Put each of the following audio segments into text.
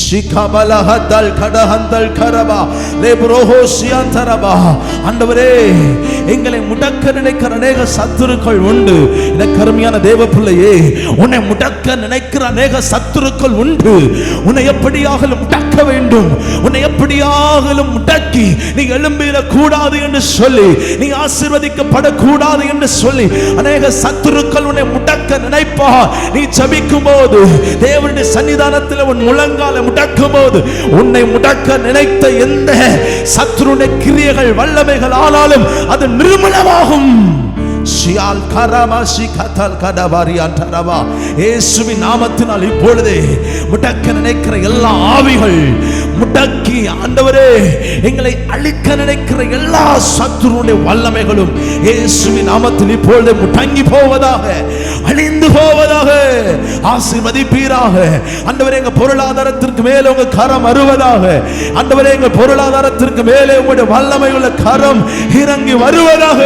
ஷிகபலஹதல் கடஹந்தல் கரபா லேப்ரோஹோஷியந்தரபா. ஆண்டவரே, எங்களை முடக்க நினைக்கிற அநேக சத்துருக்கள் உண்டு. எனக்கு அருமையான தேவ பிள்ளையே, உன்னை முடக்க நினைக்கிற அநேக சத்துருக்கள் உண்டு. உன்னை எப்படியாகலும் முடக்க வேண்டும், உன்னை எப்படியாகலும் முடக்கி நீ எழும்பிடக் கூடாது என்று சொல்லி, நீ ஆசீர்வதிக்கப்படக்கூடாது என்று சொல்லி அநேக சத்துருக்கள் உன்னை முடக்க நினைப்பா. நீ ஜெபிக்கும் போது, தேவனுடைய சன்னிதானத்தில் உன் முழங்கால முடக்கும் போது, உன்னை முடக்க நினைத்த எந்த சத்துருடைய கிரியைகள் வல்லமைகள் ஆனாலும் அது நிர்மூலமாகும். இயேசுவின் நாமத்தினால் இப்பொழுதே முடக்க நினைக்கிற எல்லா ஆவிகள் முடக்கி, ஆண்டவரே, எங்களை அழிக்க நினைக்கிற எல்லா சத்துருடைய வல்லமைகளும் இயேசுவின் நாமத்தில் இப்பொழுது முடங்கி போவதாக, அழிந்து போவதாக. ஆசீர்வதிப்பீராக. ஆண்டவரே, எங்க பொருளாதாரத்திற்கு மேலே உங்க கரம் வருவதாக. ஆண்டவரே, எங்க பொருளாதாரத்திற்கு மேலே உங்களுடைய வல்லமை உள்ள கரம் இறங்கி வருவதாக.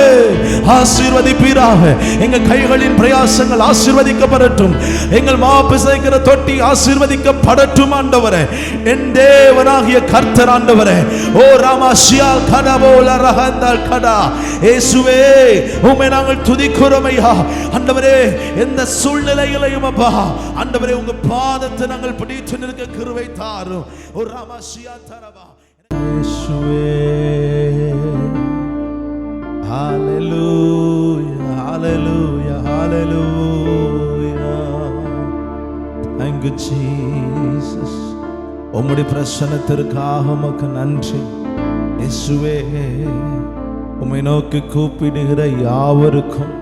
ஆசீர்வதிப்பீராக. எங்க கைகளின் பிரயாசங்கள் ஆசீர்வதிக்கப்படட்டும். எங்கள் மாப்பிசைக்கிற தொட்டி ஆசீர்வதிக்கப்படட்டும். ஆண்டவரே, என் தேவனாகிய கர்த்தர், ஆண்டவரே, ஓ ராமாஷியால் கடபோல ரஹந்தல் கடா. இயேசுவே, உம்மை நாங்கள் துதிக்கிறோம் ஐயா. ஆண்டவரே, எந்த சூழ்நிலையிலையும் அப்பா, ஆண்டவரே, உங்க பாதத்தை நாங்கள் பிடித்து நிற்க கிருபை தாரும். ஓ ராமாஷியா தரபா. இயேசுவே, hallelujah, hallelujah, hallelujah. Thank you Jesus. உம்முடைய பிரசன்னத்திற்காக உமக்கு நன்றி இயேசுவே. உம்மை நோக்கி கூப்பிடுகிற யாவருக்கும்,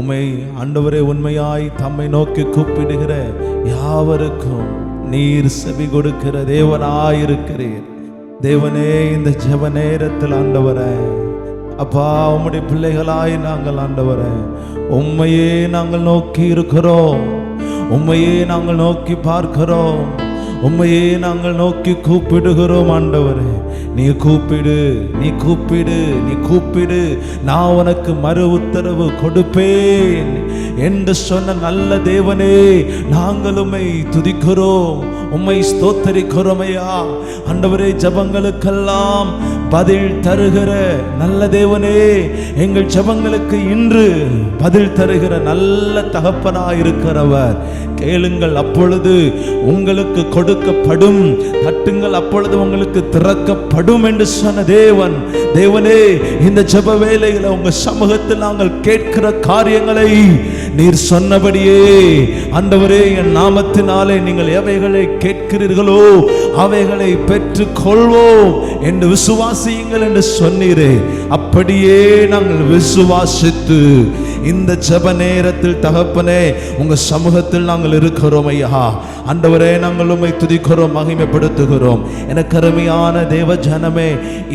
உம்மை ஆண்டவரே உண்மையாய் தம்மை நோக்கி கூப்பிடுகிற யாவருக்கும் நீர் செவி கொடுக்கிற தேவனாயிருக்கிறீர். தேவனே, இந்த ஜெப நேரத்தில் ஆண்டவரே அப்பா, உம்முடைய பிள்ளைகளாய் நாங்கள் ஆண்டவரே உம்மையே நாங்கள் நோக்கி இருக்கிறோம். உம்மையே நாங்கள் நோக்கி பார்க்கிறோம். உம்மையே நாங்கள் நோக்கி கூப்பிடுகிறோம். ஆண்டவரே, நீ கூப்பிடு, நீ கூப்பிடு, நீ கூப்பிடு, நான் உனக்கு மறு உத்தரவு கொடுப்பேன் என்று சொன்ன நல்ல தேவனே, நாங்கள் உம்மை துதிக்கிறோம், உம்மை ஸ்தோத்தரிக்கிறோம் ஐயா. ஆண்டவரே, ஜெபங்களுக்கெல்லாம் பதில் தருகிற நல்ல தேவனே, எங்கள் ஜெபங்களுக்கு இன்று பதில் தருகிற நல்ல தகப்பனாயிருக்கிறவர். கேளுங்கள், அப்பொழுது உங்களுக்கு கொடுக்கப்படும், தட்டுங்கள், அப்பொழுது உங்களுக்கு திறக்கப்படும் என்று சொன்ன தேவன். தேவனே, இந்த ஜெப வேளையில உங்க சமூகத்தில் நாங்கள் கேட்கிற காரியங்களை நீர் சொன்னபடியே ஆண்டவரே, என் நாமத்தினாலே நீங்கள் எவைகளை கேட்கிறீர்களோ அவைகளை பெற்றுக் கொள்வோம் என்று விசுவாசியுங்கள் என்று சொன்னீரே. அப்படியே நாங்கள் விசுவாசித்து இந்த ஜெப நேரத்தில் தகப்பனே உங்க சமூகத்தில் நாங்கள் இருக்கிறோம் ஐயா. ஆண்டவரே, நாங்கள் உம்மை துதிக்கிறோம், மகிமைப்படுத்துகிறோம். எனக்கு அருமையான தேவ ஜனமே,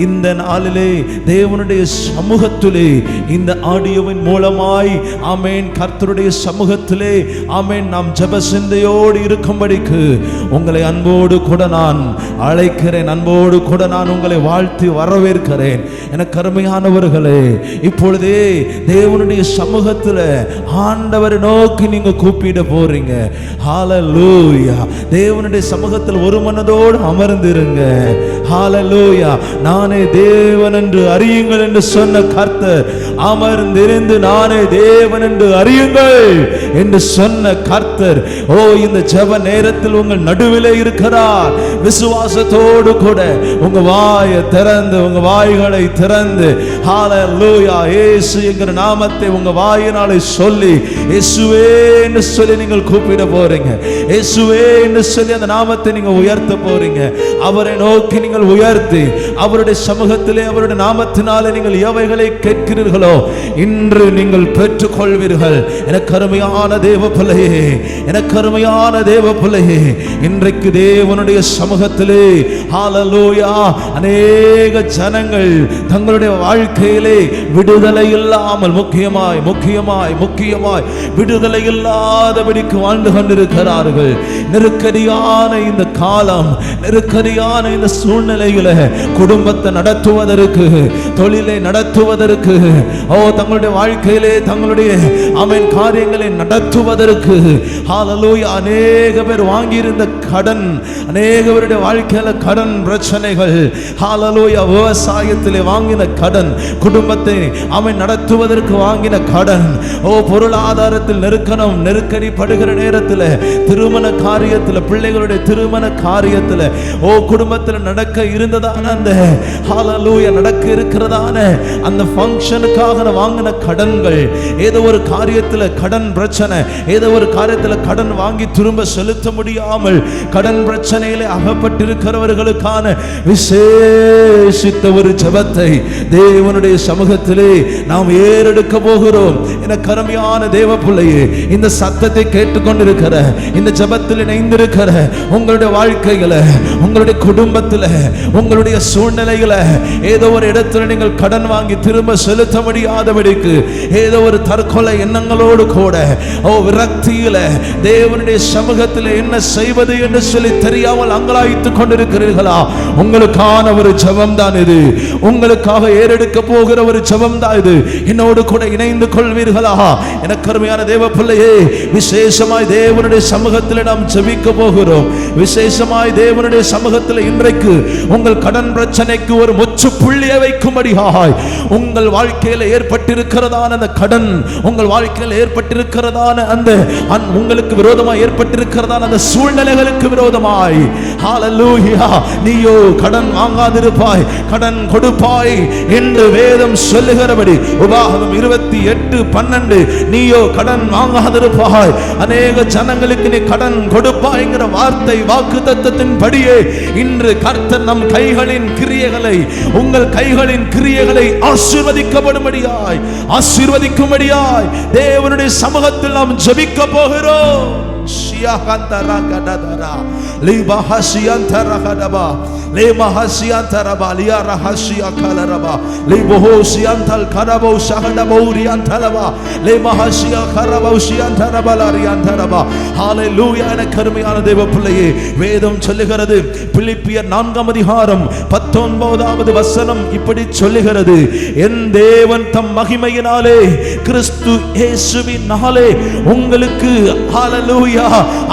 இந்த நாளிலே தேவனுடைய சமூகத்திலே இந்த ஆடியோவின் மூலமாய் ஆமேன் கர்த்தருடைய சமூகத்திலே ஆமேன் நாம் ஜெப சிந்தையோடு இருக்கும்படிக்கு உங்களை அன்போடு கூட நான் அழைக்கிறேன். அன்போடு கூட நான் உங்களை வாழ்த்தி வரவேற்கிறேன். எனக்கு அருமையானவர்களே, இப்பொழுதே தேவனுடைய சமூகத்தில் ஆண்டவரை நோக்கி நீங்க கூப்பிட போறீங்க. ஹல்லேலூயா. தேவனுடைய சமூகத்தில் ஒரு மனதோடு அமர்ந்திருங்க. ஹல்லேலூயா. நானே தேவன் என்று அறியுங்கள் என்று சொன்ன கர்த்தர், அமர்ந்திருந்து நானே தேவன் என்று அறியுங்கள் என்று சொன்ன கர்த்தர், ஓ இந்த ஜெப நேரத்தில் உங்கள் நடுவிலே இருக்கிறார். விசுவாசத்தோடு கூட உங்க வாயை திறந்து, உங்க வாய்களை திறந்து ஹல்லேலூயா இயேசு என்கிற நாமத்தை உங்க வாயினாலே சொல்லி இயேசுவே என்று சொல்லி நீங்கள் கூப்பிட போறீங்க. இயேசுவே என்று சொல்லி அந்த நாமத்தை நீங்க உயர்த்த போறீங்க. அவரை நோக்கி நீங்கள் உயர்த்தி அவருடைய சமூகத்திலே அவருடைய நாமத்தினாலே நீங்கள் எவைகளை கேட்கிறீர்களோ இன்று நீங்கள் பெற்றுக் கொள்வீர்கள். எனக்கு அருமையான தேவ பிள்ளையே, எனக்கு அருமையான தேவ பிள்ளையே, இன்றைக்கு தேவனுடைய சமூகத்திலே ஹல்லேலூயா அநேக ஜனங்கள் தங்களுடைய வாழ்க்கையிலே விடுதலை இல்லாமல் முக்கியமாய் முக்கியமாய் முக்கியமாய் விடுதலை இல்லாதபடிக்கு வாழ்ந்து கொண்டிருக்கிறார்கள். நெருக்கடியான இந்த காலம், நெருக்கடியான இந்த சூழ்நிலை சூழ்நிலையில குடும்பத்தை நடத்துவதற்கு, தொழிலை நடத்துவதற்கு, தங்களுடைய வாழ்க்கையிலே தங்களுடைய காரியங்களை நடத்துவதற்கு ஹல்லேலூயா அநேக பேர் வாங்கியிருந்த கடன், அநேக பேருடைய வாழ்க்கையில கடன் பிரச்சனைகள், ஹல்லேலூயா விவசாயத்திலே வாங்கின கடன், குடும்பத்தை நடத்துவதற்கு வாங்கின கடன், பொருளாதாரத்தில் நெருக்கடி படுகிற நேரத்தில், திருமண காரியத்தில், பிள்ளைகளுடைய திருமண காரியத்தில், குடும்பத்தில் நடக்க இருந்ததான அந்த ஹல்லேலூயா நடக்க இருக்கிறதான அந்த ஃபங்க்ஷனுக்காக வாங்கின கடன்கள், ஏதோ ஒரு காரியத்தில் கடன் பிரச்சனை, ஏதோ ஒரு காரியத்தில் கடன் வாங்கி திரும்ப செலுத்த முடியாமல் கடன் பிரச்சனையிலே அகப்பட்டிருக்கிறவர்களுக்கான விசேஷித்த ஒரு ஜெபத்தை தேவனுடைய சமூகத்திலே நாம் ஏறெடுக்க போகிறோம். என கருமையான தேவ பிள்ளையே, இந்த சத்தத்தை கேட்டுக்கொண்டிருக்கிற, இந்த ஜெபத்தில் இணைந்திருக்கிற உங்களுடைய வாழ்க்கையில, உங்களுடைய குடும்பத்தில், உங்களுடைய சூழ்நிலையில ஏதோ ஒரு இடத்துல நீங்கள் கடன் வாங்கி திரும்ப செலுத்த முடியாதபடிக்கு, ஏதோ ஒரு தற்கொலை எண்ணங்களோடு கூட விரக்தியில தேவனுடைய சமூகத்தில் என்ன செய்வது என்று சொல்லி தெரியாமல் அங்கலாய்த்துக் கொண்டிருக்கிறீர்களா? உங்களுக்கான ஒரு ஜெபம் தான் இது. உங்களுக்காக ஏறெடுக்க போகிற ஒரு ஜெபம் தான் இது. என்னோடு கூட இணைந்து கொள்வீர்களா? எனக்கு அருமையான தேவ பிள்ளையே, விசேஷமாய் தேவனுடைய சமூகத்தில் நாம் ஜெபிக்க போகிறோம். விசேஷமாய் தேவனுடைய சமூகத்தில் இன்றைக்கு உங்கள் கடன் பிரச்சனைக்கு ஒரு முற்றுப்புள்ளியை வைக்கும்படியாய், உங்கள் வாழ்க்கையில் ஏற்பட்டிருக்கிறதான அந்த கடன், உங்கள் வாழ்க்கையில் ஏற்பட்டிருக்கிறதான அந்த உங்களுக்கு விரோதமாய் ஏற்பட்டிருக்கிறதான அந்த சூழ்நிலைகளுக்கு விரோதமாய், ஹல்லேலூயா, நீயோ கடன் வாங்காதிருப்பாய், கடன் கொடுப்பாய் என்று வேதம் சொல்லுகிறபடி, உபாகமம் 28:12, நீயோ கடன் வாங்காதிருப்பாய், அநேக ஜனங்களுக்கு நீ கடன் கொடுப்பாய்ங்கிற வார்த்தை வாக்குத்தத்தத்தின் படியே இன்று கர்த்தர் நம் கைகளின் கிரியைகளை, உங்கள் கைகளின் கிரியைகளை ஆசீர்வதிக்கும்படியாய் தேவனுடைய சமூகத்தில் நாம் ஜெபிக்க போகிறோம். வேதம் சொல்லுகிறது, பிலிப்பியர் 4 அதிகாரம் 19வது வசனம் இப்படி சொல்லுகிறது, என் தேவன் தம் மகிமையினாலே கிறிஸ்து இயேசுவினாலே உங்களுக்கு ஹல்லேலூயா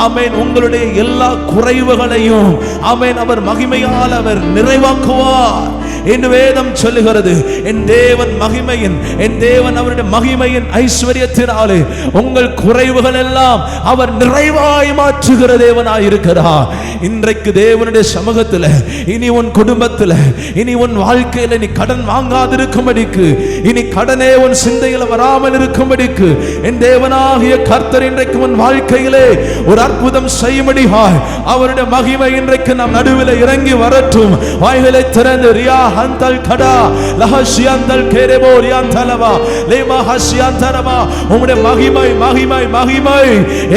ஆமென் உங்களுடைய எல்லா குறைவுகளையும் ஆமென் அவர் மகிமையால் அவர் நிறைவாக்குவார் என்று வேதம் சொல்லுகிறது. என் தேவன் மகிமையின், என் தேவன் அவருடைய மகிமையின் ஐஸ்வரியத்தினாலே உங்கள் குறைவுகள் எல்லாம் அவர் நிறைவாய் மாற்றுகிற தேவனாய் இருக்கிறார். இன்றைக்கு தேவனுடைய சமூகத்தில், இனி உன் குடும்பத்தில், இனி உன் வாழ்க்கையில் நீ கடன் வாங்காதிருக்கும்படிக்கு, இனி கடனே உன் சிந்தையில் வராமல் இருக்கும்படிக்கு என் தேவனாகிய கர்த்தர் இன்றைக்கு உன் வாழ்க்கையிலே ஒரு அற்புதம் செய்யும்படியாய் அவருடைய மகிமை இன்றைக்கு நம் நடுவில் இறங்கி வரட்டும். வாய்களை திறந்து ரியா ஹந்தல் கடா லஹஷியந்தல் கேரேபோ ரியாந்தலவா லேமா ஹஷியந்தரமா, உம்முடைய மகிமை மகிமை மகிமை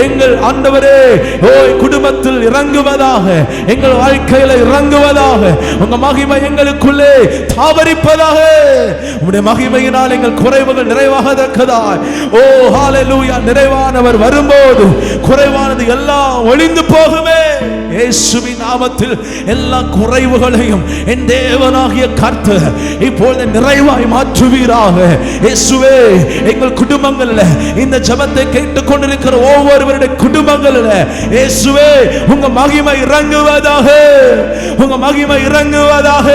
எங்கள் ஆண்டவரே குடும்பத்தில் இறங்குவதாக, எங்கள் வாழ்க்கையில இறங்குவதாக, உங்க மகிமை எங்களுக்குள்ளே தாவரிப்பதாக, உம்முடைய மகிமையினால் எங்கள் குறைவுகள் நிறைவாகத்தக்கதாய். ஓ ஹல்லேலூயா, நிறைவானவர் வரும்போது குறைவானது எல்லாம் ஒளிந்து போகுமே. இயேசுவின் நாமத்தில் எல்லா குறைவுகளையும் என் தேவனாகிய கர்த்தர் இப்பொழுது நிறைவாய் மாற்றுவீராக. இயேசுவே, எங்கள் குடும்பங்களில் இந்த ஜெபத்தை கேட்டுக் கொண்டிருக்கிற ஒவ்வொருவருடைய குடும்பங்களில் இயேசுவே உங்க மகிமை இறங்குவதாக, உங்க மகிமை இறங்குவதாக,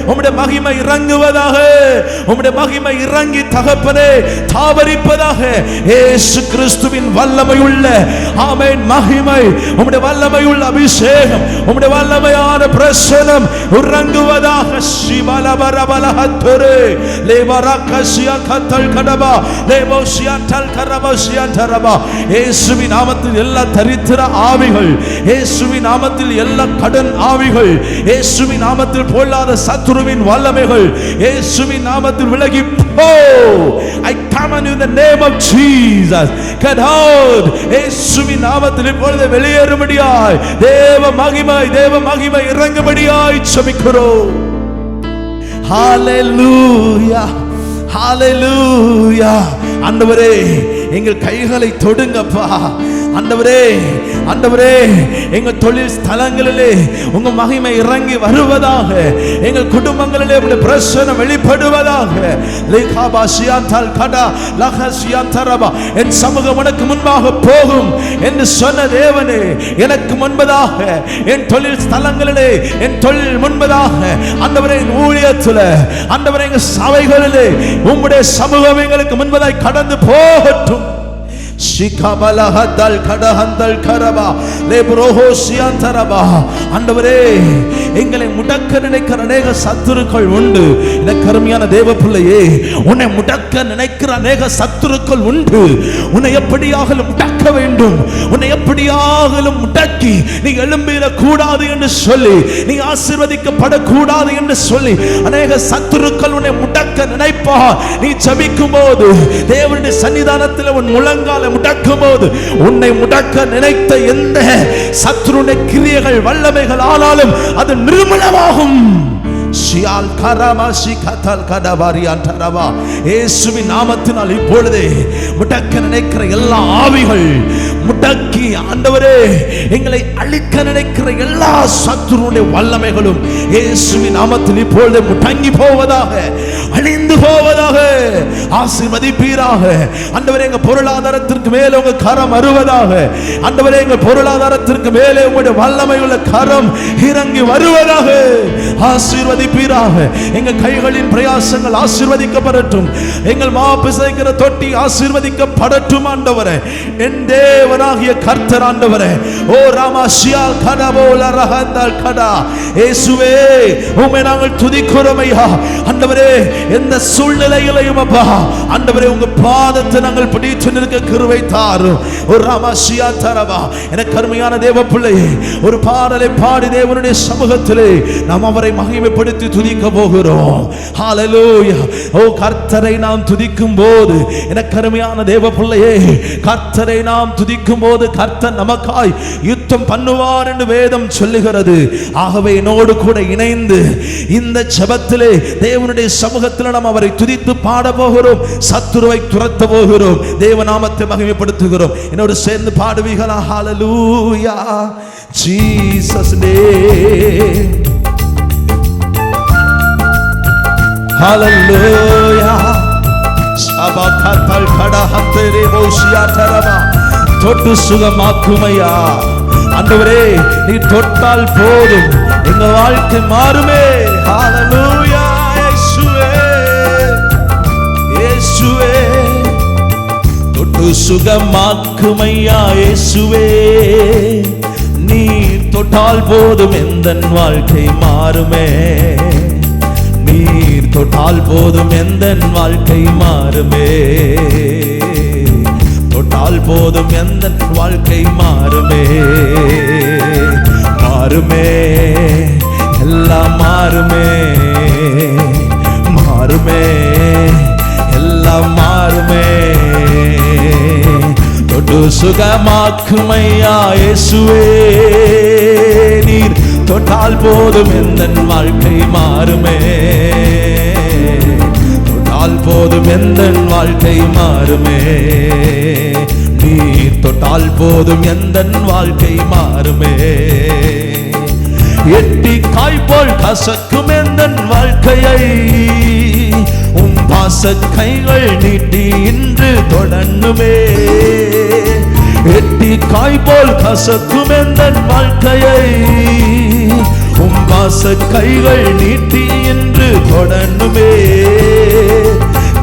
உம்முடைய மகிமை இறங்குவதாக, உம்முடைய மகிமை இறங்கி தகப்பனே தாவரிப்பதாக. இயேசு கிறிஸ்துவின் வல்லமை உள்ள ஆமென் மகிமை, உம்முடைய வல்லமை உள்ள அபிஷேகம், உம்முடைய வல்லமையான பிரசன்னம் இறங்குவதாக. சிவலபரபலஹத்ரே லேபரகசியா கத்தல் கடபா லேபோசியாட்டல் கரபோசியாட்டரபா. இயேசுவின் நாமத்தில் எல்லா தரித்திர ஆவிகள், இயேசுவின் நாமத்தில் எல்லா கடன் ஆவிகள், இயேசுவின் நாமத்தில் பொல்லாத சத்துருவின் வல்லமைகள் இயேசுவின் நாமத்தில் விலகி போ. I command you in the name of Jesus, get out. இயேசுவின் நாமத்தில் இப்பொழுது வெளியேறும்படியாய் தேவ மகிமை இறங்கும்படியாய் ஜெபிக்கிறோம். ஹல்லேலூயா, ஹல்லேலூயா. ஆண்டவரே, எங்கள் கைகளை தொடுங்கப்பா. ஆண்டவரே, ஆண்டவரே, எங்கள் தொழில் ஸ்தலங்களிலே உங்க மகிமை இறங்கி வருவதாக. எங்கள் குடும்பங்களிலே உங்களுடைய பிரசன்னம் வெளிப்படுவதாக. என் சமூகம் உனக்கு முன்பாக போகும் என்று சொன்ன தேவனே, எனக்கு முன்பதாக என் தொழில் ஸ்தலங்களிலே, என் தொழில் முன்பதாக ஆண்டவரே, என் ஊழியத்தில் ஆண்டவரே, எங்கள் சபைகளிலே உம்முடைய சமூகம் எங்களுக்கு முன்பதாய் கடந்து போகட்டும். ஆண்டவரே, எங்களை முடக்க நினைக்கிற அநேக சத்துருக்கள் உண்டு. எனக்கு அருமையான தேவ பிள்ளையே, உன்னை முடக்க நினைக்கிற அநேக சத்துருக்கள் உண்டு. உன்னை எப்படியாகலும் முடக்க வேண்டும், உன்னை எப்படியாகலும் முடக்கி நீ எழும்பிடக் கூடாது என்று சொல்லி, நீ ஆசீர்வதிக்கப்படக்கூடாது என்று சொல்லி அநேக சத்துருக்கள் உன்னை முடக்க நினைப்பா. நீ ஜெபிக்கும் போது தேவனுடைய சன்னிதானத்தில் உன் முழங்கால முடக்கும் போது உன்னை முடக்க நினைத்த எந்த சத்துருடைய கிரியைகள் வல்லமைகள் ஆனாலும் அது நிர்மூலமாகும். இயேசுவின் நாமத்தினால் இப்பொழுதே முடக்க நினைக்கிற எல்லா ஆவிகள் முடக்கி ஆண்டவரே, எங்களை அழிக்க நினைக்கிற எல்லா சத்துருடைய வல்லமைகளும் இயேசுவின் நாமத்தில் இப்பொழுது முடங்கி போவதாக, அழிந்து போவதாக. ஆசீர்வதிப்பீராக ஆண்டவரே. எங்க பொருளாதாரத்திற்கு மேலே உங்க கரம் வருவதாக. ஆண்டவரே, எங்க பொருளாதாரத்திற்கு மேலே உங்களுடைய வல்லமை உள்ள கரம் இறங்கி வருவதாக. ஆசீர்வதிப்பீராக. எங்க கைகளின் பிரயாசங்கள் ஆசீர்வதிக்கப்படட்டும். எங்கள் மாப்பிசைக்கிற தொட்டி ஆசீர்வதிக்கப்படட்டும். ஆண்டவரே, என் தேவனாகிய கர்த்தர் ஆண்டவரே, ஓ ராமாஷியா கடபோல ரஹந்தல் கடா, இயேசுவே உம்மை நாங்கள் துதிக்கிறோம் ஐயா. ஆண்டவரே, எந்த சூழ்நிலையிலையும் அப்பா ஆண்டவரே, உங்க பாதத்தை நாங்கள் பிடித்து நிற்க கிருபை தாரும். ஒரு ராமாஷியா தரவா. எனக்கு அருமையான தேவ பிள்ளையே, ஒரு பாடலை பாடி தேவனுடைய சமூகத்திலே நாம் அவரை மகிமைப்படுத்தி துதிக்க போகிறோம். ஹalleluya. ஓ கர்த்தரை நாம் துதிக்கும் போது, எனக்கு அருமையான தேவ பிள்ளையே, கர்த்தரை நாம் துதிக்கும் போது கர்த்தர் நமக்காய் யுத்தம் பண்ணுவார் என்று வேதம் சொல்லுகிறது. ஆகவே என்னோடு கூட இணைந்து இந்த ஜெபத்திலே தேவனுடைய சமூகத்தில் நாம் அவரை துதித்து பாட போகிறோம். சத்துருவை துரத்த போகிறோம். தேவநாமத்தை மகிமைப்படுத்துகிறோம். என்னோடு சேர்ந்து பாடுவீர்களா? ஹalleluya. Jesus name. Hallelujah. சபகத்தல் கடஹந்தரே போஷியா தரமா. தொட்டு சுகமாக்குமையா ஆண்டவரே, நீ தொட்டால் போதும் எங்க வாழ்க்கை மாறுமே. ஹalleluya. இயேசுவே, இயேசுவே, தொட்டு சுகமாக்குமையா இயேசுவே, நீ தொட்டால் போதும் எந்தன் வாழ்க்கை மாறுமே. நீர் தொட்டால் போதும் எந்தன் வாழ்க்கை மாறுமே. தொட்டால் போதும் எந்தன் வாழ்க்கை மாறுமே. மாறுமே, எல்லாம் மாறுமே. மாறுமே, எல்லாம் மாறுமே. தொட்டு சுகமாக்குமையா இயேசுவே, நீர் தொட்டால் போதும் எந்தன் வாழ்க்கை மாறுமே. தொட்டால் போதும் எந்தன் வாழ்க்கை மாறுமே. நீர் தொட்டால் போதும் எந்தன் வாழ்க்கை மாறுமே. எட்டி காய்போல் கசக்கும் எந்தன் வாழ்க்கையை உம் பாச கைகள் நீட்டி இன்று தொடங்குமே. எட்டி காய்போல் கசக்கும் எந்தன் வாழ்க்கையை உம் பாச கைகள் நீட்டி என்று தொடங்குமே.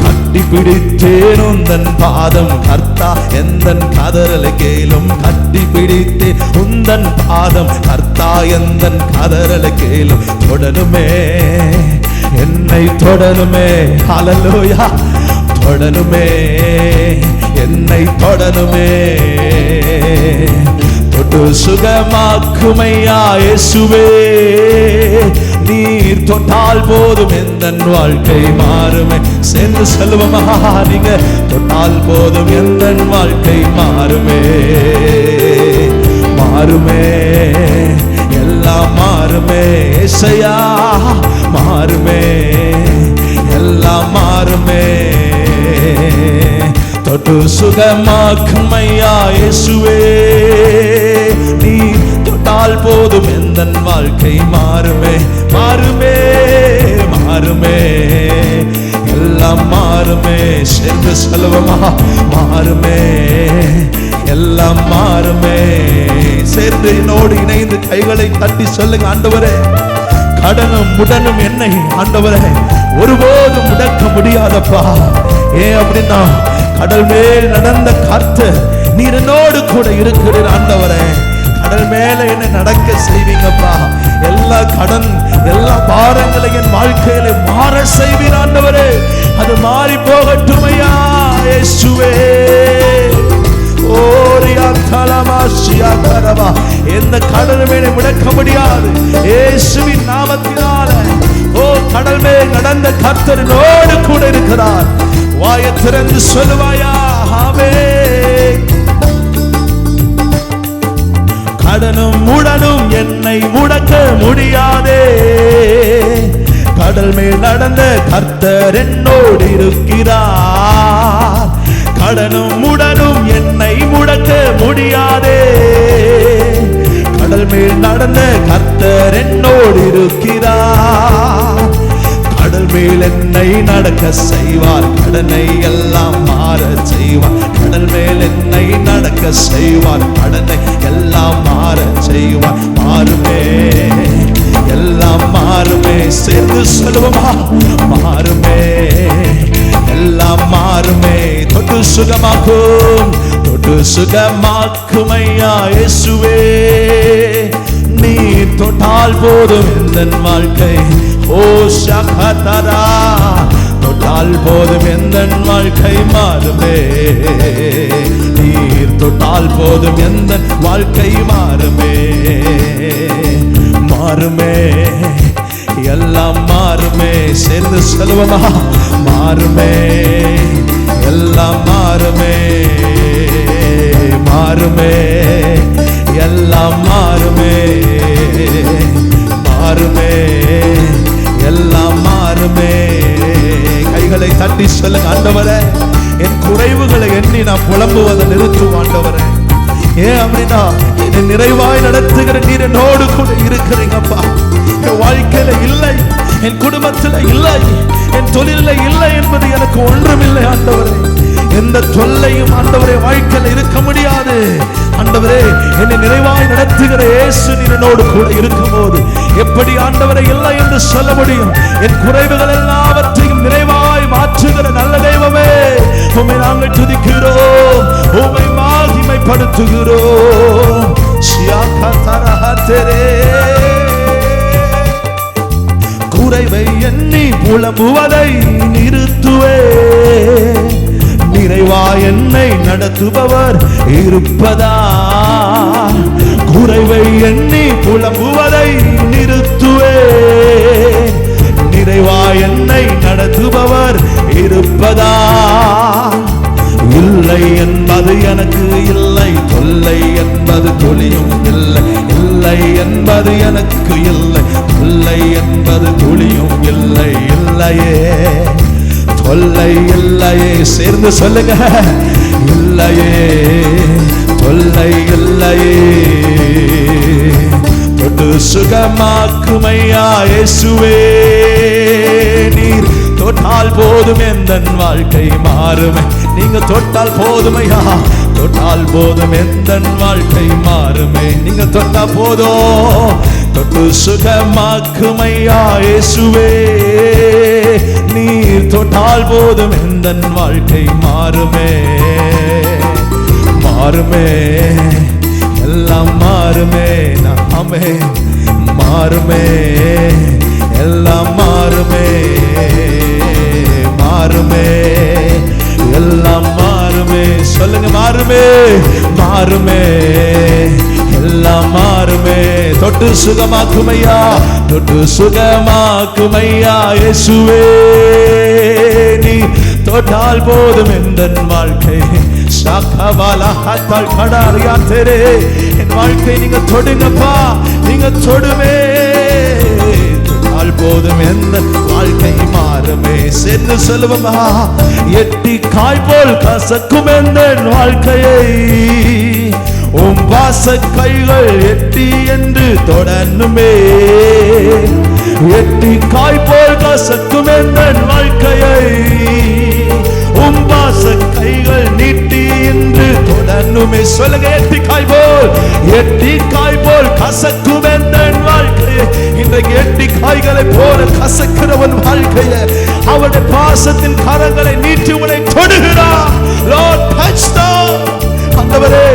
கட்டி பிடித்தேன் உந்தன் பாதம் கர்த்தா, எந்தன் கதறலை கேளும். கட்டி பிடித்தேன் உந்தன் பாதம் கர்த்தா, எந்தன் கதறலை கேளும். தொடருமே, என்னை தொடருமே. ஹalleluya. தொடருமே, என்னை தொடருமே. தொட்டு சுகமாக்குமையா இயேசுவே, நீர் தொட்டால் போதும் எந்தன் வாழ்க்கை மாறுமே. சேர்ந்து செல்வமா நீங்க. தொட்டால் போதும் எந்தன் வாழ்க்கை மாறுமே. மாறுமே, எல்லாம் மாறுமே. இயேசையா மாறுமே, எல்லாம் மாறுமே. தொட்டு சுகமாக்கும் ஐயா இயேசுவே. நீ தொட்டால் போதும் எந்தன் வாழ்க்கை மாறுமே மாறுமே மாறுமே, எல்லாம் மாறுமே. சேர்ந்து செல்வமா மாறுமே, எல்லாம் மாறுமே. சேர்ந்து என்னோடு இணைந்து கைகளை தட்டி சொல்லுங்க, ஆண்டவரே கடனும் முடனும் என்னை ஆண்டவரே ஒருபோதும் முடக்க முடியாதப்பா. ஏன் அப்படின்னா கடல் மேல் நடந்த கர்த்தர் நீர் என்னோடு கூட இருக்கிறீர் ஆண்டவரே. கடல் மேல என்ன நடக்க செய்வீங்கப்பா. எல்லா கடன் எல்லா பாரங்களை என் வாழ்க்கையில மாற செய்வீர் ஆண்டவரே. அது மாறி போகட்டும் ஐயா இயேசுவே. எந்த கடல் மேலே முடக்க முடியாது இயேசுவின் நாமத்தினால. ஓ கடல் மேல் நடந்த கர்த்தரோடு கூட இருக்கிறார். வாயை திறந்து சொல்லுவாயா ஆமென். கடனும் முடனும் என்னை முடக்க முடியாதே. கடல் மேல் நடந்த கர்த்தர் என்னோடு இருக்கிறார். கடனும் முடனும் என்னை முடக்க முடியாதே. கடல் மேல் நடந்த கர்த்தர் என்னோடு இருக்கிறார். கடல் மேல் என்னை நடக்க செய்வார். கடனை எல்லாம் மாற செய்வார். கடல் மேல் என்னை நடக்க செய்வார். கடனை எல்லாம் மாற செய்வார். மாறுமே, எல்லாம் மாறுமே. சேர்ந்து சொல்லுவோமா மாறுமே, எல்லாம் மாறுமே. தொட்டு சுகமாக்கும் தொட்டு சுகமாக்கும் ஐயா இயேசுவே. நீ தொட்டால் போதும் எந்தன் வாழ்க்கை. ஓ ஷகதரா தொட்டால் போதும் எந்தன் வாழ்க்கை மாறுமே. நீர் தொட்டால் போதும் எந்தன் வாழ்க்கை மாறுமே மாறுமே, எல்லாம் மாறுமே. சேர்ந்து செல்வமா மாறுமே, எல்லாம் மாறுமே மாறுமே, எல்லாம் மாறுமே மாறுமே, எல்லாம் மாறுமே. கைகளை தட்டி சொல்லுங்க, ஆண்டவரே என் குறைவுகளை எண்ணி நான் புலம்புவதை நிறுத்தும் ஆண்டவரே. ஏன் அப்படின்னா என்னை நிறைவாய் நடத்துகிற நீர் என்னோடு கூட இருக்கிறீங்கப்பா. என் வாழ்க்கையில இல்லை, என் குடும்பத்தில் இல்லை, என் தொழிலில் இல்லை என்பது எனக்கு ஒன்றுமில்லை ஆண்டவரே. எந்த தொல்லையும் ஆண்டவரே வாழ்க்கையில் இருக்க முடியாது ஆண்டவரே. என்னை நிறைவாய் நடத்துகிற இயேசு நீர் என்னோடு கூட இருக்கும் போது எப்படி ஆண்டவரே இல்லை என்று சொல்ல முடியும்? என் குறைவுகள் எல்லாவற்றையும் நிறைவாய் மாற்றுகிற நல்ல தெய்வமே, உம்மை நாங்கள் துதிக்கிறோம், உம்மை மகிமைப்படுத்துகிறோம். குறைவை எண்ணி புலம்புவதை நிறுத்துவே. நிறைவா என்னை நடத்துபவர் இருப்பதா. குறைவை எண்ணி புலம்புவதை நிறுத்துவே. நிறைவா என்னை நடத்துபவர் இருப்பதா. இல்லை என்பது எனக்கு இல்லை, தொல்லை என்பது துளியும் இல்லை. இல்லை என்பது எனக்கு இல்லை, தொல்லை என்பது துளியும் இல்லை. இல்லையே தொல்லை இல்லையே. சேர்ந்து சொல்லுங்க, இல்லையே தொல்லை இல்லையே. தொட்டு சுகமாக்கும் ஐயா இயேசுவே. நீர் தொட்டால் போதும் எந்தன் வாழ்க்கை மாறுமே. நீங்க தொட்டால் போதும் ஐயா, தொட்டால் போதும் எந்தன் வாழ்க்கை மாறுமே. நீங்க தொட்டா போதும். தொட்டு சுகமாக்கும் ஐயா இயேசுவே. நீர் தொட்டால் போதும் எந்தன் வாழ்க்கை மாறுமே மாறுமே, எல்லாம் மாறுமே. நாமே மாறுமே, எல்லாம் மாறுமே மாறுமே, எல்லாம் மாறுமே. சொல்லுங்க மாறுமே மாறுமே, எல்லாம் மாறுமே. தொட்டு சுகமாக்கும் ஐயா, தொட்டு சுகமாக்கும் ஐயா இயேசுவே. நீ தொட்டால் போதும் எந்தன் வாழ்க்கை. என் வாழ்க்கை நீங்க தொடுங்கப்பா, நீங்க தொடுவே. தொட்டால் போதும் எந்த வாழ்க்கை மாறும். பாரமே சேர்ந்து சொல்லுவமா. எட்டி காய் போல் கசக்கும் எந்த வாழ்க்கையை உம் வாச கைகள் எட்டி என்று தொடர்ந்துமே. எட்டி காய் போல் கசக்கும் எந்த வாழ்க்கையை உம் வாச கைகள் நீட்டி என்று தொடர்ந்துமே. சொல்லுங்க, எட்டி காய் போல் கசக்கும் எந்த வாழ்க்கையை. இன்றைக்கு எட்டி காய்களை போல கசக்கிறவன் வாழ்க்கையை அவருடைய பாசத்தின் கரங்களை நீட்டி உன்னை தொடுகிறார். Lord, touch them. ஆண்டவரே,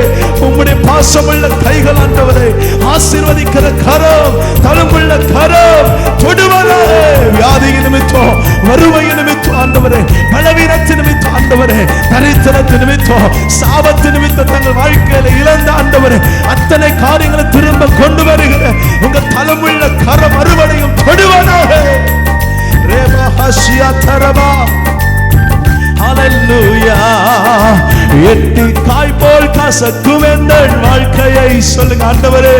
உம்முடைய பாசமுள்ள கைகள் ஆண்டவரே, ஆசீர்வதிக்கிற கரம், தழும்புள்ள கரம் தொடுவதாக. வியாதி நிமித்தம், வறுமை நிமித்தம் ஆண்டவரே, பலவீனத்தின் நிமித்தம் ஆண்டவரே, தரித்திரத்தின் நிமித்தம், சாபத்து நிமித்தம் தங்கள் வாழ்க்கையில இழந்த ஆண்டவரே, அத்தனை காரியங்களை திரும்ப கொண்டு வருகிற உங்க தழும்புள்ள கரம் மறுபடியும் தொடுவதாக. ரேபா ஹஷியா தரபா. ஹல்லேலூயா. எட்டி காய் போல் கசக்கும் எந்த வாழ்க்கையை சொல்லுங்க ஆண்டவரே,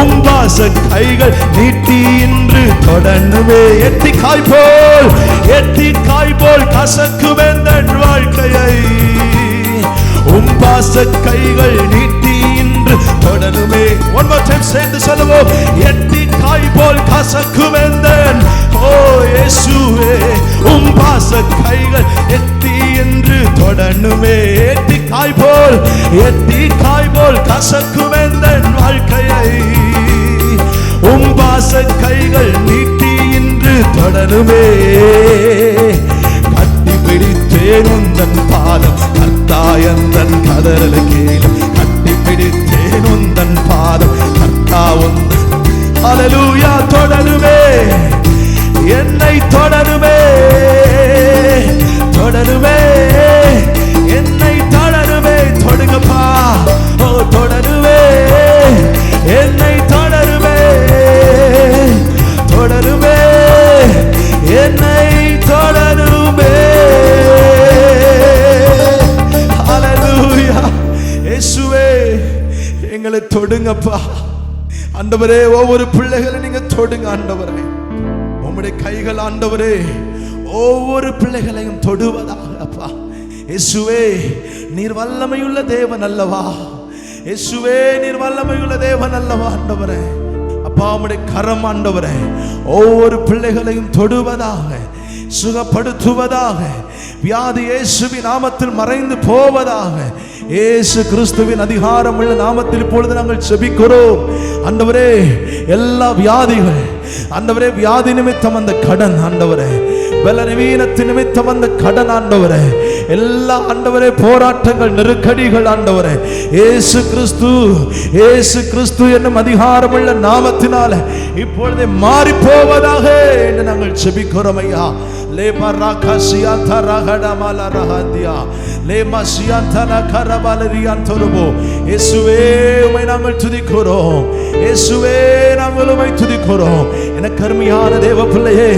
உம் வாச கைகள் நீட்டி இன்று தொடர்ந்துமே. எட்டி காய் போல் கசக்கும் எந்த வாழ்க்கையை உம் வாச கைகள் நீட்டி இன்று தொடருமே. One more time சேர்ந்து சொல்லுவோம். எட்டி காய் போல் கசக்கும் எந்த ஓ இயேசுவே உம் வாச கைகள் எட்டி என்று தொடர்ந்துமே. எட்டி காய் போல் கசக்கும் எந்த வாழ்க்கையை உம் வாச கைகள் நீட்டி என்று தொடருமே. கட்டி பிடித்தேன் உந்தன் பாதம் கர்த்தாயந்தன் கதறல கேளும். கட்டி பிடித்தேன் உந்தன் பாதம் கர்த்தா உந்தன். ஹல்லேலூயா. தொடருமே, என்னை தொடருமே, என்னை தொடருமே. தொடுங்கப்பா. ஓ தொடருமே, என்னை தொடருமே, என்னை தொடருமே. ஹல்லேலூயா. இயேசுவே எங்களை தொடுங்கப்பா ஆண்டவரே. ஒவ்வொரு பிள்ளைகளை நீங்க தொடுங்க ஆண்டவரே. உம்முடைய கைகள் ஆண்டவரே ஒவ்வொரு பிள்ளைகளையும் தொடுவதாக அப்பா. இயேசுவே நீர் வல்லமையுள்ள தேவன் அல்லவா? இயேசுவே நீர் வல்லமையுள்ள தேவன் அல்லவா ஆண்டவரே? அப்பா உம்முடைய கரம் ஆண்டவரே ஒவ்வொரு பிள்ளைகளையும் தொடுவதாக, சுகப்படுத்துவதாக, வியாதி இயேசுவின் நாமத்தில் மறைந்து போவதாக. இயேசு கிறிஸ்துவின் அதிகாரமுள்ள நாமத்தில் இப்பொழுது நாங்கள் ஜெபிக்கிறோம் ஆண்டவரே. எல்லா வியாதிகள் ஆண்டவரே, வியாதி நிமித்தம் அந்த கடன் ஆண்டவரே, பலவீனத்தின் நிமித்தம் அந்த கடன் ஆண்டவரே, எல்லா ஆண்டவரே போராட்டங்கள், நெருக்கடிகள் ஆண்டவரே, இயேசு கிறிஸ்து என்னும் அதிகாரமுள்ள நாமத்தினால இப்பொழுதே மாறி போவதாக என்று நாங்கள் ஜெபிக்கிறோம் ஐயா. लेमा राखसिया थरागडा माला रहादिया लेमा सियांथना करबालरियांतोरबो இயேசுவே உம்மை நாங்கள் துதிக்கிறோம். இயேசுவே நாங்கள் உம்மை துதிக்கிறோம். எனக்கு அருமையான தேவ பிள்ளையே,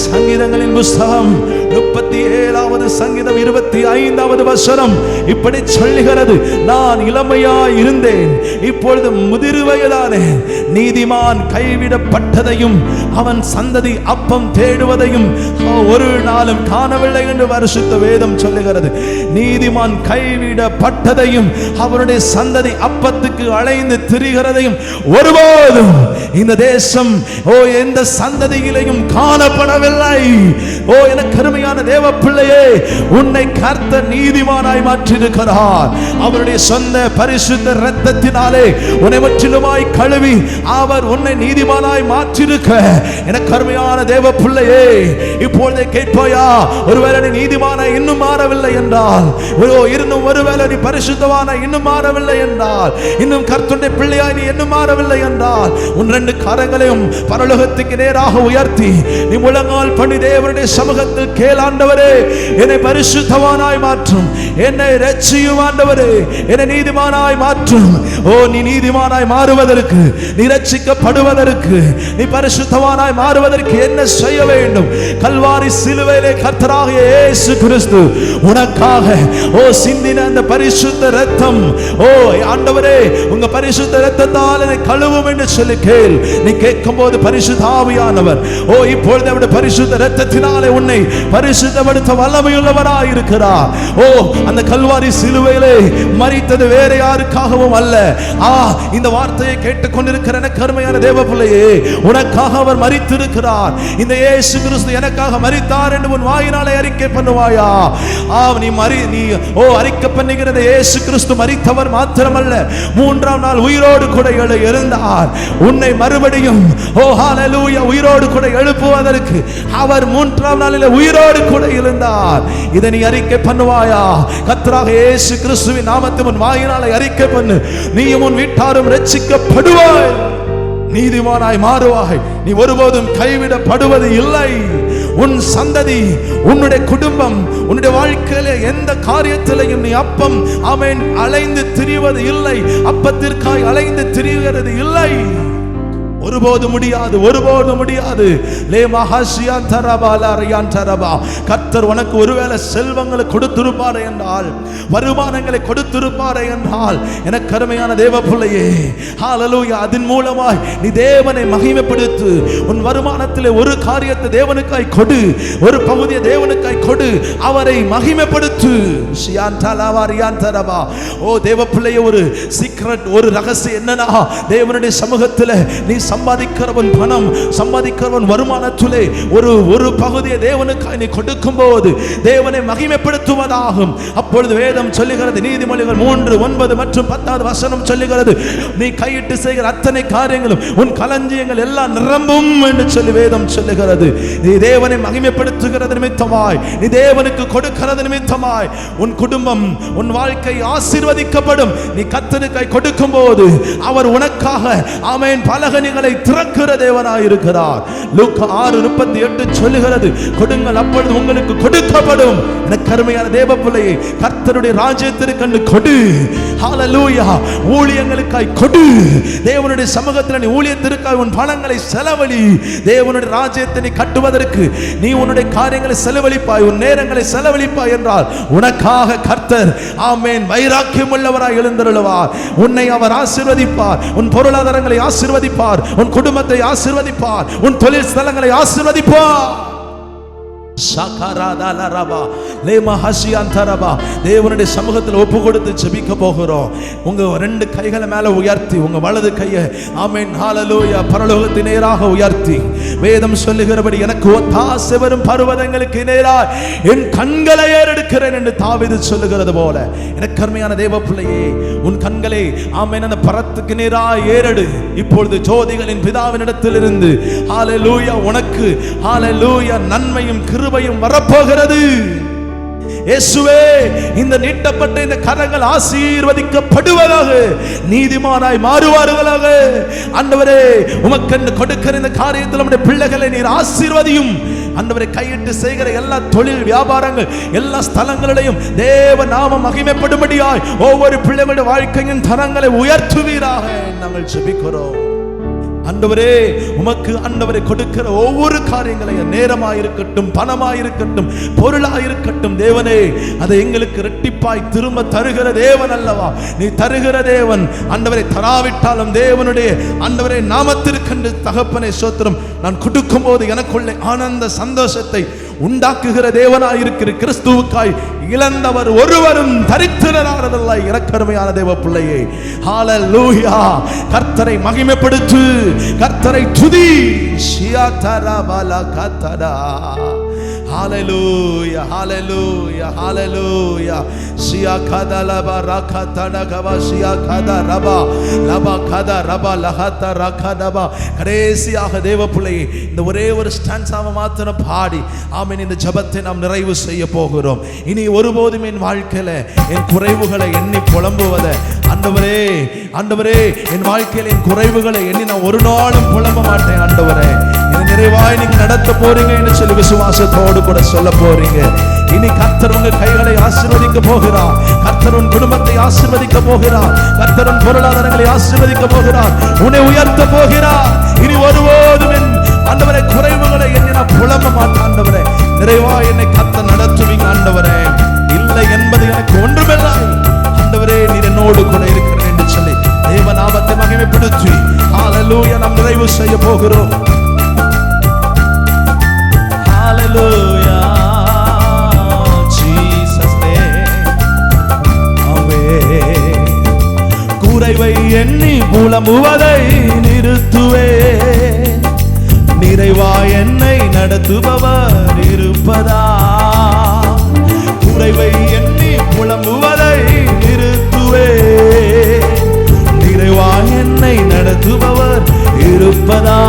சங்கீதங்களின் புத்தகம் 37வது சங்கீதம் 25வது வசனம் இப்படி சொல்லுகிறது, நான் இளமையாய் இருந்தேன், இப்பொழுது முதிர் வயதானேன். நீதிமான் கைவிடப்பட்டதையும் அவன் சந்ததி அப்பம் தேடுவதையும் ஒரு நாளும் காணவில்லை என்று பரிசுத்த வேதம் சொல்லுகிறது. நீதிமான் கைவிடப்பட்டதையும் அவருடைய சந்ததி அப்பத்துக்கு அலைந்து திரிகிறதையும் ஒருபோதும் இந்த தேசம் எந்த சந்ததியிலையும் காணப்படவில்லை. எனக்கு அருமையான தேவ பிள்ளையே, உன்னை கர்த்தர் நீதிமானாய் மாற்றியிருக்கிறார். அவருடைய சொந்த பரிசுத்த இரத்தத்தினாலே உன்னை முற்றிலுமாய் கழுவி அவர் உன்னை நீதிமானாய் மாற்றியிருக்க எனக்கு அருமையான தேவ பிள்ளையே, இப்பொழுதே கேட்பாயா, ஒருவேளை நீ நீதிமானாய் இன்னும் மாறவில்லை என்றால், இன்னும் ஒருவேளை நீ பரிசுத்தவானாய் இன்னும் மாறவில்லை என்றால், இன்னும் கர்த்தருடைய பிள்ளையாய் நீ இன்னும் மாறவில்லை என்றால், உன் ரெண்டு கரங்களையும் பரலோகத்துக்கு நேராக உயர்த்தி நீ முழங்கால் பண்ணி தேவனுடைய சமூகத்தில் கேளாண்டவரே, என்னை பரிசுத்தவானாய் மாற்றும், என்னை இரட்சியும் ஆண்டவரே, என்னை நீதிமானாய் மாற்றும். நீ நீதிமானாய் மாறுவதற்கு, நீ இரட்சிக்கப்படுவதற்கு, நீ பரிசுத்தவானாய் மாறுவதற்கு என்ன செய்ய வேண்டும்? கல்வாரி சிலுவையிலே கர்த்தராகிய இயேசு கிறிஸ்து உனக்காக சிந்தின அந்த பரிசுத்த இரத்தம், ஆண்டவரே உங்க பரிசுத்த இரத்தத்தால் என்னை கழுவும் என்று சொல்லி கேள். நீ கேட்கும் போது பரிசுத்த பரிசுத்த ஆவியானவர் இப்பொழுது அவருடைய பரிசுத்த இரத்தத்தினாலே உன்னை பரிசுத்தப்படுத்த வல்லமையுள்ளவராய் இருக்கிறார். அந்த கல்வாரி சிலுவையிலே மரித்தது வேற யாருக்காகவும் அல்ல. இந்த வார்த்தையை கேட்டுக்கொண்டிருக்கிற எனக்கு அருமையான தேவ பிள்ளையே, உனக்காக அவர் மரித்திருக்கிறார். இந்த இயேசு கிறிஸ்து எனக்காக மரித்தார் என்று உன் வாயினாலே அறிக்கை பண்ணுவாயா? நீ அறிக்கை பண்ணுகிறது. இயேசு கிறிஸ்து மரித்தவர் மாத்திரமல்ல, மூன்றாம் நாள் உயிரோடு கூட எழுந்தார். உன்னை மறுபடியும் ஹல்லேலூயா உயிரோடு கூட எழுப்புவதற்கு அவர் மூன்றாம் நாளிலே உயிரோடு கூட எழுந்தார். இதை நீ அறிக்கை பண்ணுவாயா? கர்த்தராகிய இயேசு கிறிஸ்துவின் நாமத்தை உன் வாயினாலே அறிக்கை பண்ணு. நீயும் உன் வீட்டாரும் ரட்சிக்கப்படுவாய், நீதிமானாய் மாறுவாய். நீ ஒருபோதும் கைவிடப்படுவது இல்லை. உன் சந்ததி, உன்னுடைய குடும்பம், உன்னுடைய வாழ்க்கையில எந்த காரியத்திலையும் நீ அப்பம் ஆமென் அலைந்து திரிவது இல்லை. அப்பத்திற்காய் அலைந்து திரிகிறது இல்லை. ஒருபோது முடியாது, ஒருபோது முடியாது. கர்த்தர் உனக்கு ஒருவேளை செல்வங்களை கொடுத்திருப்பார் என்றால், வருமானங்களை கொடுத்திருப்பார் என்றால், எனக்கு அருமையான தேவ பிள்ளையே, ஹல்லேலூயா, அதன் மூலமாய் நீ தேவனை மகிமைப்படுத்து. உன் வருமானத்திலே ஒரு காரியத்தை தேவனுக்காய் கொடு, ஒரு பகுதியை தேவனுக்காய் கொடு, அவரை மகிமைப்படுத்து. தேவ பிள்ளையே, ஒரு சீக்ரெட், ஒரு ரகசியம் என்னன்னா, தேவனுடைய சமூகத்தில் நீ சம்பாதிக்கிறவன் பணம், சம்பாதிக்கிறவன் வருமானத்திலே ஒரு பகுதியை தேவனுக்காய் நீ கொடுக்கும் போது தேவனை மகிமைப்படுத்துவதாகும். அப்பொழுது வேதம் சொல்லுகிறது, நீதிமொழிகள் 3:9 மற்றும் 10 வசனம் சொல்லுகிறது, நீ கையிட்டு செய்கிற அத்தனை காரியங்களும் உன் களஞ்சியங்கள் எல்லாம் நிரம்பும் என்று சொல்லி வேதம் சொல்லுகிறது. நீ தேவனை மகிமைப்படுத்துகிறது நிமித்தமாய், நீ தேவனுக்கு கொடுக்கிறது நிமித்தமாய் உன் குடும்பம், உன் வாழ்க்கை ஆசீர்வதிக்கப்படும். நீ கர்த்தருக்காய் கொடுக்கும் போது அவர் உனக்காக ஆமென் பலகணிகளை திறக்கிற தேவனாய் இருக்கிறார். லூக்கா 6:38 சொல்லுகிறது, கொடுங்கள் அப்பொழுது உங்களுக்கு கொடுக்கப்படும். எனக்கு அருமையான தேவ பிள்ளையே, கர்த்தருடைய ராஜ்யத்திற்கு கொடு. ஹல்லேலூயா, ஊழியங்களுக்காய் கொடு. தேவனுடைய சமூகத்தில் நீ ஊழியத்திற்காய் உன் பணங்களை செலவழி. தேவனுடைய ராஜ்யத்தை நீ கட்டுவதற்கு நீ உன்னுடைய காரியங்களை செலவழிப்பாய், உன் நேரங்களை செலவழிப்பாய் என்றால் உனக்காக கர்த்தர் ஆமென் வைராக்கியம் உள்ளவராய் எழுந்தருளுவார். உன்னை அவர் ஆசீர்வதிப்பார், உன் பொருளாதாரங்களை ஆசீர்வதிப்பார், உன் குடும்பத்தை ஆசீர்வதிப்பார், உன் தொழில் ஸ்தலங்களை ஆசீர்வதிப்பார். தேவனுடைய சமூகத்தில் ஒப்பு கொடுத்து ஜெபிக்க போகிறோம். உங்க 2 கைகளை மேல உயர்த்தி, உங்க வலது கையை ஆமென் ஹல்லேலூயா பரலோகத்தின் நேராக உயர்த்தி, வேதம் சொல்லுகிறபடி எனக்கு ஒத்தாசை வரும் பர்வதங்களுக்கு நேராய் என் கண்களை ஏறெடுக்கிறேன் என்று தாவீது சொல்லுகிறது போல, எனக்கு அருமையான தேவ பிள்ளையே, உன் கண்களை ஆமென் அந்த பரத்துக்கு நேராய் ஏறெடு. இப்பொழுது ஜோதிகளின் பிதாவினிடத்திலிருந்து ஹல்லேலூயா உனக்கு ஹல்லேலூயா நன்மையும் கிருபையும் வரப்போகிறது. இயேசுவே, இந்த நீட்டப்பட்ட இந்த கரங்கள் ஆசீர்வதிக்கப்படுவதாக, நீதிமானாய் மாறுவார்களாக. ஆண்டவரே, உமக்கென்று கொடுக்கிற இந்த காரியத்தில் நம்முடைய பிள்ளைகளை நீர் ஆசீர்வதியும். ஆண்டவரே, கையிட்டு செய்கிற எல்லா தொழில் வியாபாரங்கள், எல்லா ஸ்தலங்களிலையும் தேவ நாமம் மகிமைப்படும்படியாய் ஒவ்வொரு பிள்ளைகளுடைய வாழ்க்கையின் தரங்களை உயர்த்துவீராக நாங்கள் ஜெபிக்கிறோம். ஆண்டவரே, உமக்கு ஆண்டவரை கொடுக்கிற ஒவ்வொரு காரியங்களையும், நேரமாயிருக்கட்டும், பணமாயிருக்கட்டும், பொருளாயிருக்கட்டும், தேவனே அதை எங்களுக்கு இரட்டிப்பாய் திரும்ப தருகிற தேவன் அல்லவா? நீ தருகிற தேவன். ஆண்டவரை தராவிட்டாலும் தேவனுடைய ஆண்டவரை நாமத்திற்கென்று தகப்பனை ஸ்தோத்திரம், நான் கொடுக்கும் போது எனக்குள்ளே ஆனந்த சந்தோஷத்தை உண்டாக்குகிற தேவனாயிருக்கிற கிறிஸ்துவுக்காய் இழந்தவர் ஒருவரும் தரித்திரரானதில்லை. இரக்கருமையான தேவ பிள்ளையே, ஹல்லேலூயா, கர்த்தரை மகிமைப்படுத்து, கர்த்தரை துதி. ஹalleluya hallelujah hallelujah sia kada laba rakata nagava sia kada raba laba kada raba lahata rakadaba. கடைசியாக தேவ பிள்ளையே, இந்த ஒரே ஒரு ஸ்டான்ஸாவை மாத்திரம் பாடி ஆமென் இந்த ஜெபத்தை நாம் நிறைவு செய்ய போகிறோம். இனி ஒருபோதும் என் வாழ்க்கையில என் குறைவுகளை எண்ணி புலம்புவத ஆண்டவரே, ஆண்டவரே, என் வாழ்க்கையில என் குறைவுகளை எண்ணி நான் ஒரு நாளும் புலம்ப மாட்டேன். ஆண்டவரே, என்னை நிறைவாய் நீங்க நடத்த போறீங்க என்று சொல்லி விசுவாசத்தோடு கூட சொல்ல போறீங்க. இனி கர்த்தர் உங்க கைகளை ஆசீர்வதிக்க போகிறார். கர்த்தர் உன் குடும்பத்தை ஆசீர்வதிக்க போகிறார். கர்த்தர் உன் பொருளாதாரங்களை ஆசீர்வதிக்க போகிறார். உன்னை உயர்த்த போகிறார். இனி ஒருபோதும் என் ஆண்டவரே குறைவுகளை எண்ணி நான் புலம்ப மாட்டேன். ஆண்டவரே, நிறைவாய் என்னை கர்த்தர் நடத்துவீங்க. ஆண்டவரே, இல்லை என்பது எனக்கு ஒன்றுமில்லை. ஆண்டவரே, நீர் என்னோடு கூட இருக்கிறேன் என்று சொல்லி தேவ நாமத்தை மகிமைப்படுத்தி ஹல்லேலூயா நாம் நிறைவு செய்ய போகிறோம். புலம்புவதை நிறுத்துவேன். நிறைவா என்னை நடத்துபவர் இருப்பதா, குறைவை எண்ணி புலம்புவதை நிறுத்துவேன். நிறைவா என்னை நடத்துபவர் இருப்பதால்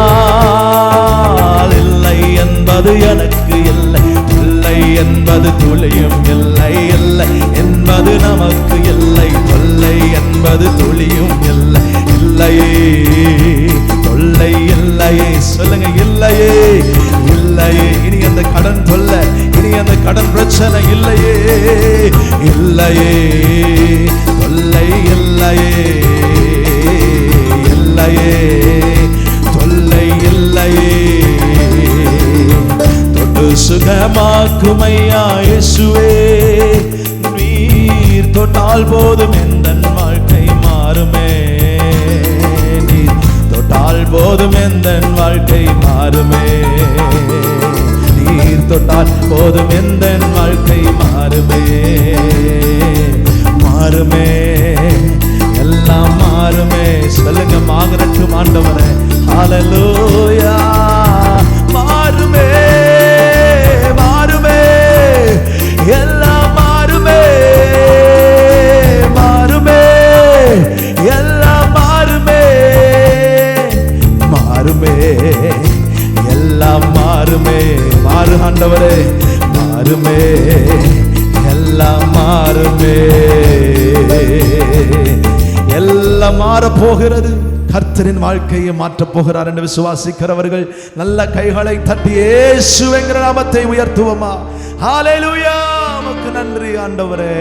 இல்லை என்பது எனக்கு இல்லை, இல்லை என்பது துளியும் இல்லை, இல்லை என்பது நமக்கு இல்லை, தொல்லை என்பது துளியும் இல்லை, இல்லையே தொல்லை இல்லையே. சொல்லுங்க, இல்லையே இல்லையே. இனி அந்த கடன் தொல்லை, இனி அந்த கடன் பிரச்சனை இல்லையே, இல்லையே தொல்லை இல்லையே, இல்லையே தொல்லை இல்லையே. தொட்டு சுகமாக்கும் ஐயா இயேசுவே, நீர் தொட்டால் போதும் எந்தன் வாழ்க்கை மாறுமே, நீர் தொட்டால் போதும் எந்தன் வாழ்க்கை மாறுமே, நீர் தொட்டால் போதும் எந்தன் வாழ்க்கை மாறுமே, மாறுமே எல்லாம் மாறுமே. சொல்லுங்க, மாறட்டும் ஆண்டவரே. ஹல்லேலூயா. மாறுமே மாறுமே எல்லாம் மாறுமே, மாறுமே எல்லாம் மாறுமே, மாறுமே எல்லாம் மாறுமே. மாறு ஆண்டவரே, மாறுமே எல்லாம் மாறுமே. எல்லாம் மாற போகிறது. கர்த்தரின் வாழ்க்கையை மாற்றப் போகிறார் என்று விசுவாசிக்கிறவர்கள் நல்ல கைகளை தட்டி இயேசுவின் நாமத்தை உயர்த்துவோமா? ஹல்லேலூயா. உமக்கு நன்றி ஆண்டவரே.